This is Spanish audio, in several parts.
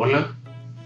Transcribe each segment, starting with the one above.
Hola,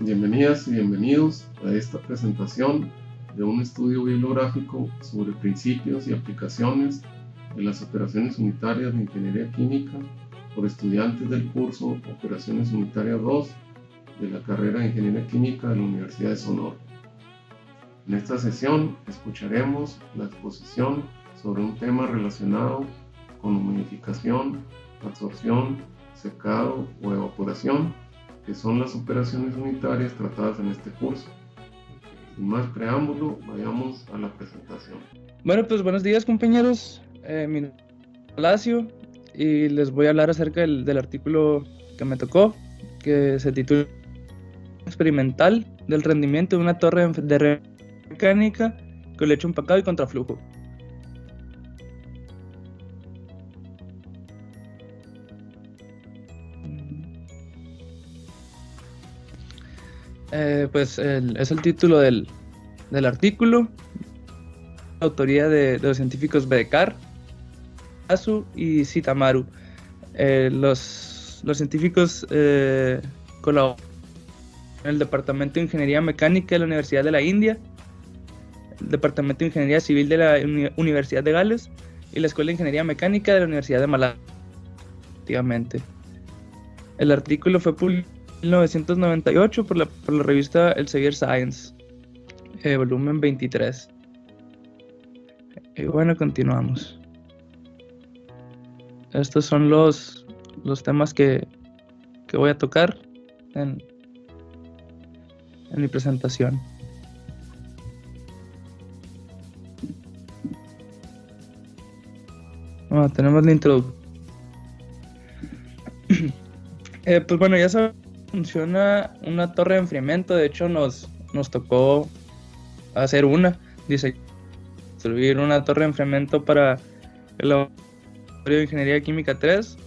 bienvenidas y bienvenidos a esta presentación de un estudio bibliográfico sobre principios y aplicaciones de las operaciones unitarias de ingeniería química por estudiantes del curso Operaciones Unitarias 2 de la carrera de Ingeniería Química de la Universidad de Sonora. En esta sesión escucharemos la exposición sobre un tema relacionado con humidificación, absorción, secado o evaporación, que son las operaciones unitarias tratadas en este curso. Sin más preámbulo, vayamos a la presentación. Bueno, pues buenos días, compañeros. Mi nombre es Palacio y les voy a hablar acerca del artículo que me tocó, que se titula Experimental del rendimiento de una torre de mecánica con lecho empacado y contraflujo. Es el título del artículo, autoría de los científicos Bedekar, Asu y Sitamaru. Los científicos colaboran en el Departamento de Ingeniería Mecánica de la Universidad de la India, el Departamento de Ingeniería Civil de la Universidad de Gales y la Escuela de Ingeniería Mecánica de la Universidad de Malasia. El artículo fue publicado en 1998 por la revista Elsevier Science, volumen 23. Y bueno, continuamos. Estos son los temas que voy a tocar en mi presentación. Bueno, tenemos la introducción. Pues bueno, ya sabemos cómo funciona una torre de enfriamiento. De hecho, nos tocó hacer construir una torre de enfriamiento para el laboratorio de Ingeniería Química 3.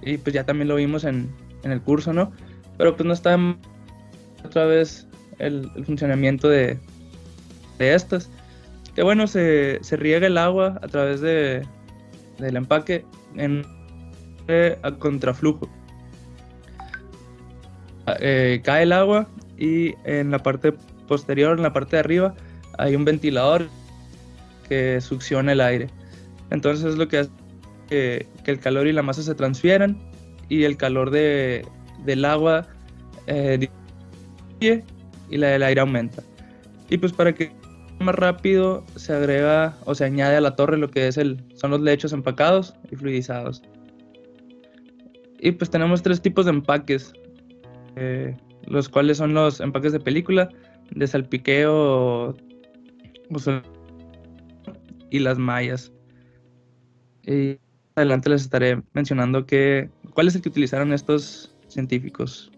Y pues ya también lo vimos en el curso, ¿no? Pero pues no está otra vez el funcionamiento de estas. Que bueno, se riega el agua a través del empaque a contraflujo. Cae el agua y en la parte posterior, en la parte de arriba, hay un ventilador que succiona el aire. Entonces es lo que hace que el calor y la masa se transfieran y el calor del agua disminuye y la del aire aumenta. Y pues para que más rápido se agrega o se añade a la torre lo que son los lechos empacados y fluidizados. Y pues tenemos tres tipos de empaques, los cuales son los empaques de película, de salpiqueo y las mallas. Y adelante les estaré mencionando cuál es el que utilizaron estos científicos.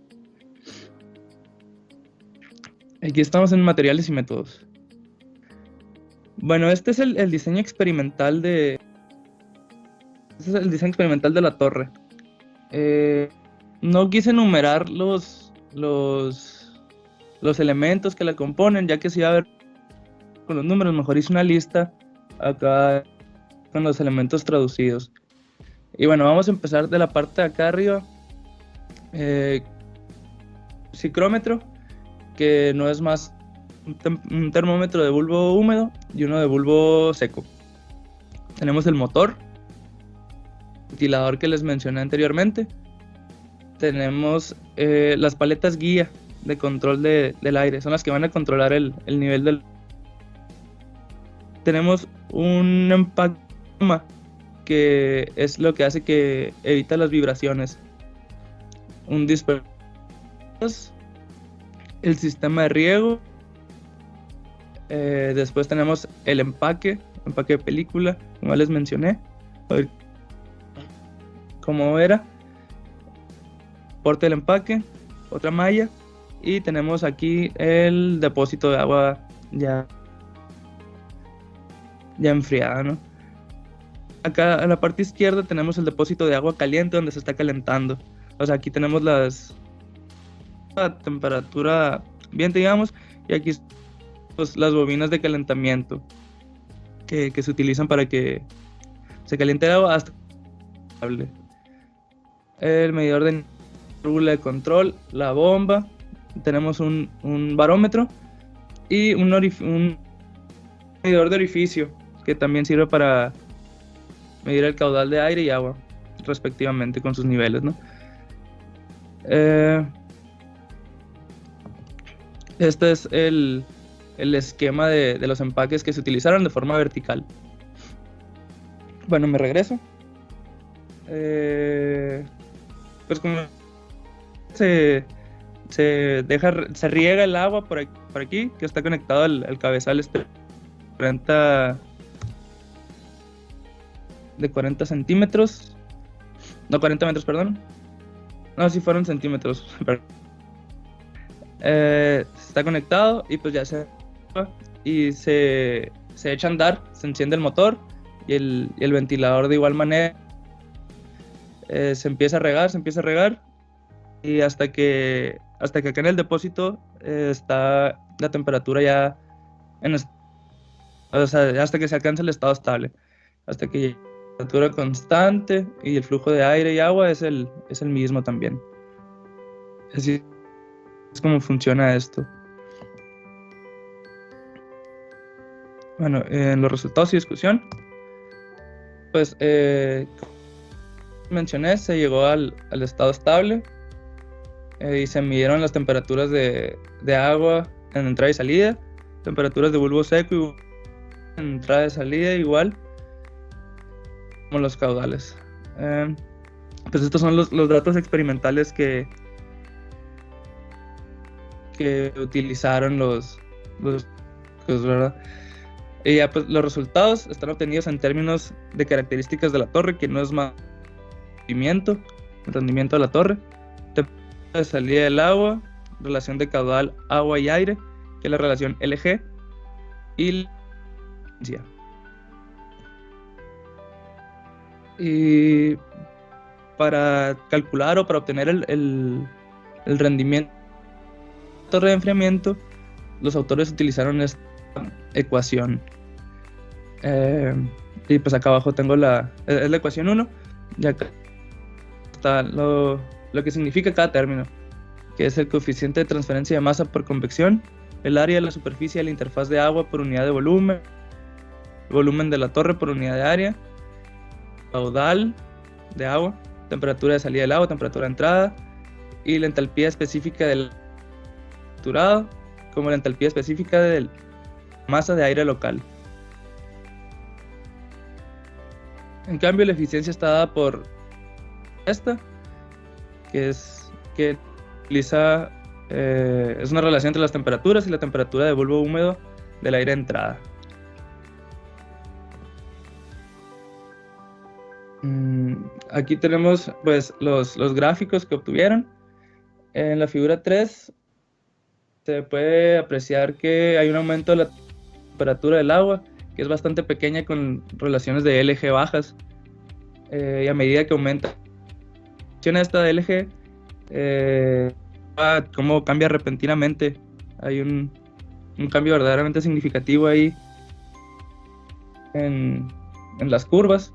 Aquí estamos en materiales y métodos. Bueno, este es el diseño experimental de la torre. No quise enumerar los elementos que la componen, ya que si iba a ver con los números, mejor hice una lista acá con los elementos traducidos. Y bueno, vamos a empezar de la parte de acá arriba. Psicrómetro, que no es más un termómetro de bulbo húmedo y uno de bulbo seco. Tenemos el motor, ventilador que les mencioné anteriormente. Tenemos las paletas guía de control del aire, son las que van a controlar el nivel del. Tenemos un empaque que es lo que hace que evita las vibraciones. Un dispersor, el sistema de riego. Después tenemos el empaque de película, como les mencioné. A ver cómo era. Porte del empaque, otra malla, y tenemos aquí el depósito de agua ya enfriada, ¿no? Acá en la parte izquierda tenemos el depósito de agua caliente donde se está calentando. O sea, aquí tenemos la temperatura ambiente, digamos, y aquí pues, las bobinas de calentamiento que se utilizan para que se caliente el agua hasta el medidor de válvula de control, la bomba, tenemos un barómetro y un medidor de orificio que también sirve para medir el caudal de aire y agua respectivamente con sus niveles, ¿no? Este es el esquema de los empaques que se utilizaron de forma vertical. Bueno, me regreso. Pues como se riega el agua por aquí, que está conectado al cabezal de 40 centímetros. No, 40 metros, perdón. No, sí fueron centímetros. Está conectado y pues ya se echa a andar, se enciende el motor y el ventilador de igual manera se empieza a regar y hasta que acá en el depósito está la temperatura ya o sea, hasta que se alcanza el estado estable, hasta que la temperatura constante y el flujo de aire y agua es el mismo también. Así es como funciona esto. Bueno, en los resultados y discusión, pues mencioné, se llegó al estado estable y se midieron las temperaturas de agua en entrada y salida, temperaturas de bulbo seco y en entrada y salida igual, como los caudales. Pues estos son los datos experimentales que utilizaron los ¿verdad? Y ya pues los resultados están obtenidos en términos de características de la torre, que no es más el rendimiento de la torre, temperatura de salida del agua, relación de caudal agua y aire, que es la relación LG, y la eficiencia. Y para calcular o para obtener el rendimiento de la torre de enfriamiento, los autores utilizaron esta ecuación. Y pues acá abajo tengo es la ecuación 1, y acá está lo que significa cada término, que es el coeficiente de transferencia de masa por convección, el área de la superficie de la interfaz de agua por unidad de volumen, el volumen de la torre por unidad de área, caudal de agua, temperatura de salida del agua, temperatura de entrada, y la entalpía específica del saturado, como la entalpía específica de masa de aire local. En cambio, la eficiencia está dada por esta, que utiliza es una relación entre las temperaturas y la temperatura de bulbo húmedo del aire de entrada. Aquí tenemos pues los gráficos que obtuvieron. En la figura 3 se puede apreciar que hay un aumento de la temperatura del agua, que es bastante pequeña con relaciones de LG bajas, y a medida que aumenta esta de LG, cómo cambia repentinamente. Hay un cambio verdaderamente significativo ahí en las curvas,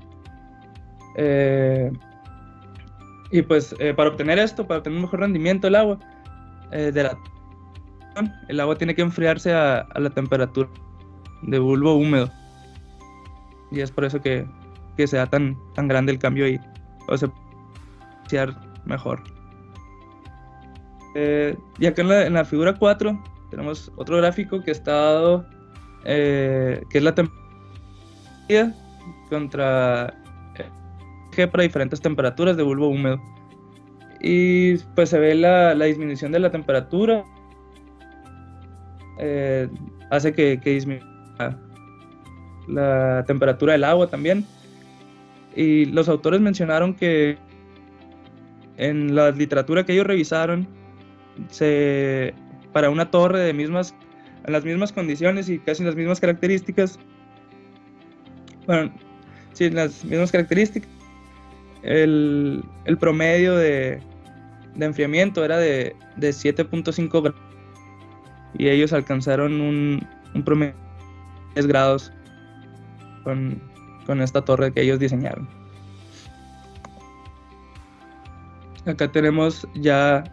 y pues para obtener un mejor rendimiento del agua, el agua tiene que enfriarse a la temperatura de bulbo húmedo, y es por eso que se da tan grande el cambio ahí, o se puede apreciar mejor. Y acá en la figura 4 tenemos otro gráfico que está dado, que es la temperatura contra G para diferentes temperaturas de bulbo húmedo, y pues se ve la disminución de la temperatura, hace que disminuya la temperatura del agua también. Y los autores mencionaron que en la literatura que ellos revisaron, para una torre en las mismas condiciones y casi las mismas características, las mismas características, el promedio de enfriamiento era de 7.5 grados, y ellos alcanzaron un promedio de 10 grados con esta torre que ellos diseñaron. Acá tenemos ya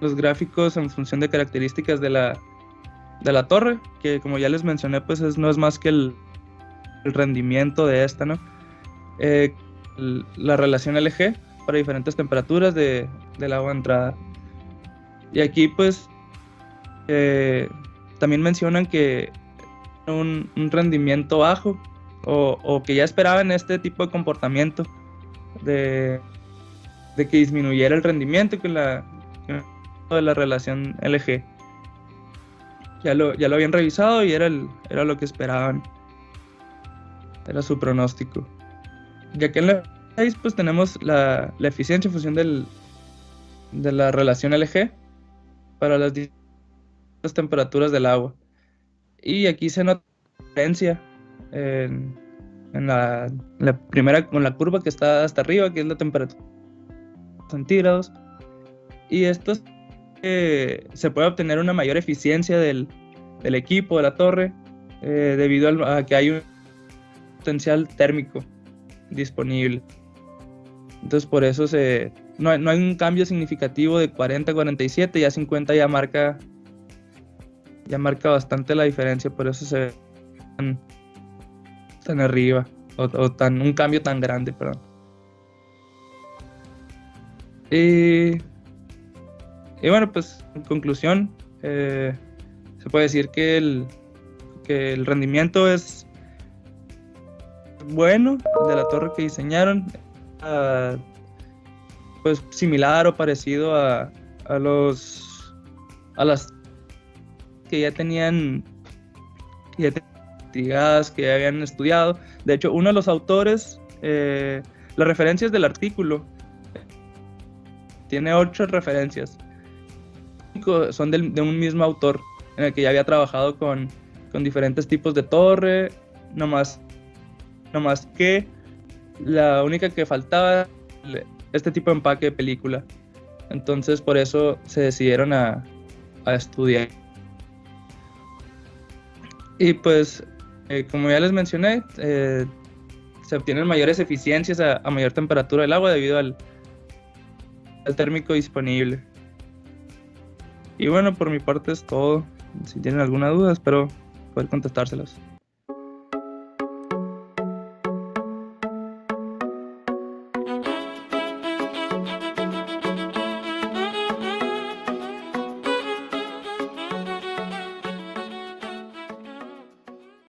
los gráficos en función de características de la torre, que como ya les mencioné, pues no es más que el rendimiento de esta, ¿no? La relación LG para diferentes temperaturas del agua de entrada. Y aquí pues también mencionan que un rendimiento bajo o que ya esperaban este tipo de comportamiento de que disminuyera el rendimiento con de la relación LG. Ya lo habían revisado y era lo que esperaban. Era su pronóstico. Y aquí en la 6 pues tenemos la eficiencia en función de la relación LG para las distintas temperaturas del agua. Y aquí se nota la diferencia en la primera, con la curva que está hasta arriba, que es la temperatura centígrados. Y esto se puede obtener una mayor eficiencia del equipo, de la torre, debido a que hay un potencial térmico disponible. Entonces por eso no hay un cambio significativo de 40 a 47, ya 50 ya marca bastante la diferencia, por eso se ve tan arriba, o un cambio tan grande, perdón. Y bueno, pues en conclusión, se puede decir que el rendimiento es bueno de la torre que diseñaron, pues similar o parecido a las que ya tenían investigadas, que ya habían estudiado. De hecho, uno de los autores, las referencias del artículo, tiene 8 referencias. Son de un mismo autor, en el que ya había trabajado con diferentes tipos de torre, nomás que la única que faltaba este tipo de empaque de película. Entonces por eso se decidieron a estudiar. Y pues como ya les mencioné, se obtienen mayores eficiencias a mayor temperatura del agua debido al térmico disponible. Y bueno, por mi parte es todo. Si tienen alguna duda, espero poder contestárselas.